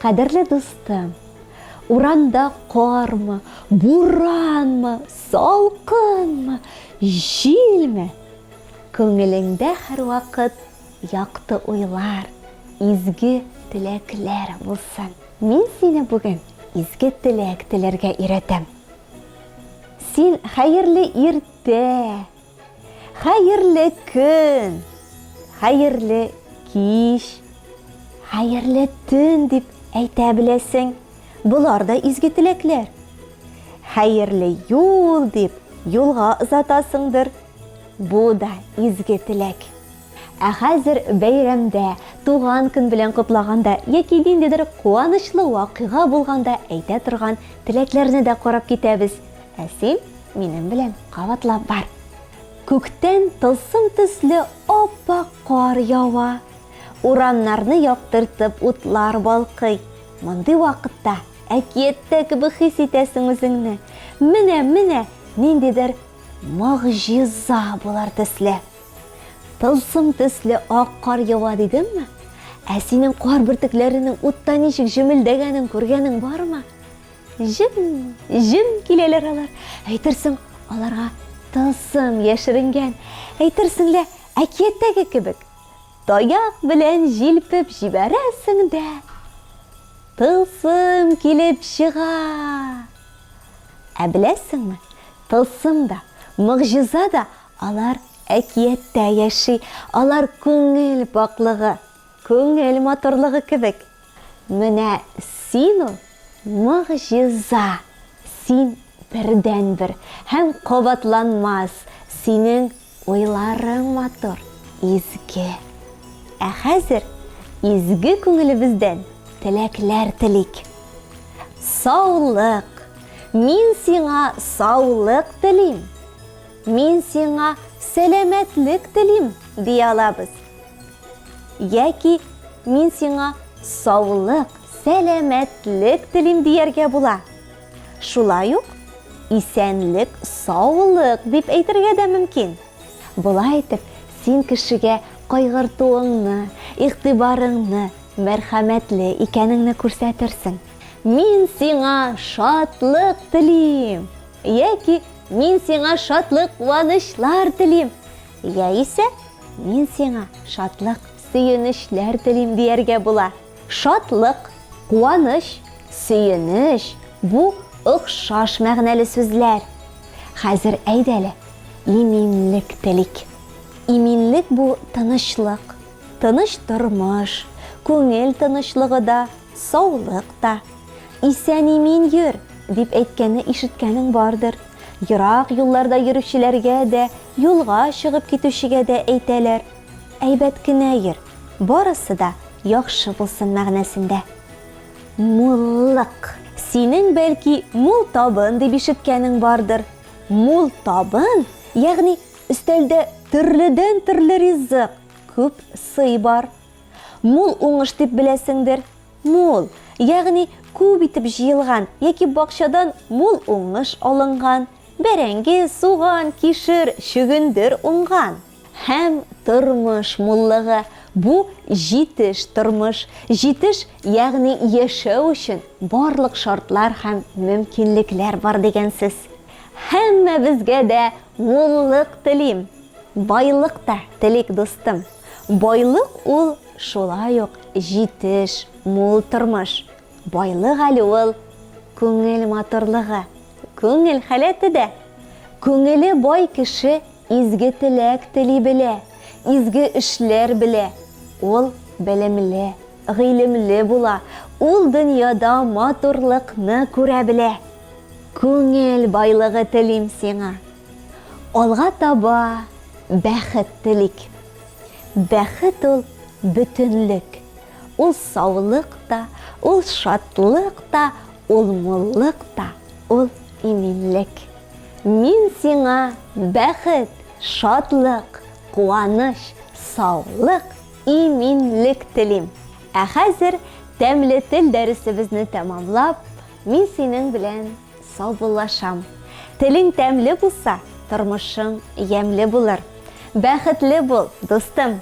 Кадерле достым, уранда кармы, буранмы, салкынмы, җилме? Күңелеңдә һәр вакыт якты уйлар, изге теләкләр булсын. Мин сине бүген изге теләк теләргә өйрәтәм. Син хәерле иртә, хәерле көн, хәерле кич, хәерле төн дип әйтә беләсең. Булар да изге теләкләр. Хәерле юл дип юлга озатасыңдыр. Бу да изге теләк. Ә хәзер бәйрәмдә, туган көн белән кутлаганда яки ниндидер куанычлы вакыйга булганда әйтә торган теләкләрне дә карап китәбез. Ә син минем белән кабатлап бар. Күктән тылсым төсле аппак кар ява. Урамнарны яктыртып утлар балкый. Мондый вакытта әкияттә кебек хис итәсең үзеңне. Менә ниндидер могҗиза булар төсле. Тылсым төсле ак кар ява дидемме? Ә синең кар бөртекләренең утта ничек җемелдәгәнен күргәнең бармы? Җем киләләр алар. Әйтерсең, аларга тылсым яшеренгән. Әйтерсең лә әкияттәге кебек. Таяк белән җилпеп җибәрәсең дә тылсым килеп чыга. Ә беләсеңме? Тылсым да, могҗиза да алар әкияттә яши. Алар күңел паклыгы, күңел матурлыгы кебек. Менә син ул могҗиза. Син бердән-бер һәм кабатланмас. Синең уйларың матур, изге. Ә хәзер изге күңелебездән теләкләр телик. Саулык. Мин сиңа саулык телим. Мин сиңа сәламәтлек телим дия алабыз. Яки мин сиңа саулык, сәламәтлек телим дияргә була. Шулай ук исәнлек, саулык дип әйтергә дә мөмкин. Булай итеп, син кешегә кайгыртуыңны, игътибарыңны, мәрхәмәтле икәнеңне күрсәтерсең. Мин сиңа шатлык телим. Яки мин сиңа шатлык, куанычлар телим. Яисә мин сиңа шатлык, сөенечләр телим дияргә була. Шатлык, куаныч, сөенеч бу охшаш мәгънәле сүзләр. Хәзер әйдәле, иминлек телик. Иминлек бу тынычлык, тыныч тормыш, күңел тынычлыгы да, саулык та. Исән имин йөр дип әйткәнне ишеткәнең бардыр. Ерак юлларда йөрүчеләргә дә, юлга чыгып китүчегә дә әйтәләр. Әйбәт кенә йөр. Барысы да яхшы булсын мәгънәсендә. Муллык. Синең бәлки мул табын дип ишеткәнең бардыр. Мул табын, ягъни өстәлдә төрледән-төрле ризык, күп сый бар. Мул уңыш дип беләсеңдер. Мул, ягъни күп итеп җыелган, яки бакчадан мул уңыш алынган. Бәрәңге, суган, кишер, чөгендер уңган. Һәм тормыш муллыгы. Бу җитеш тормыш. Җитеш, ягъни яшәү өчен барлык шартлар һәм мөмкинлекләр бар дигән сүз. Һәммәбезгә дә муллык телим. Байлык та телик, достым. Байлык ул шулай ук җитеш, мул тормыш. Байлык әле ул күңел матурлыгы, күңел халәте дә. Күңеле бай кеше изге теләк тели белә, изге эшләр белә. Ул белемле, гыйлемле була. Ул дөньяда матурлыкны күрә белә. Күңел байлыгы телим сиңа. Алга таба бәхет телик. Бәхет ул бөтенлек. Ул саулык та, ул шатлык та, ул муллык та, ул иминлек. Мин сиңа бәхет, шатлык, куаныч, саулык, иминлек телим. Ә хәзер тәмле тел дәресебезне тәмамлап, мин синең белән саубуллашам. Телең тәмле булса, тормышың ямьле булыр. Бәхетле бул, достым.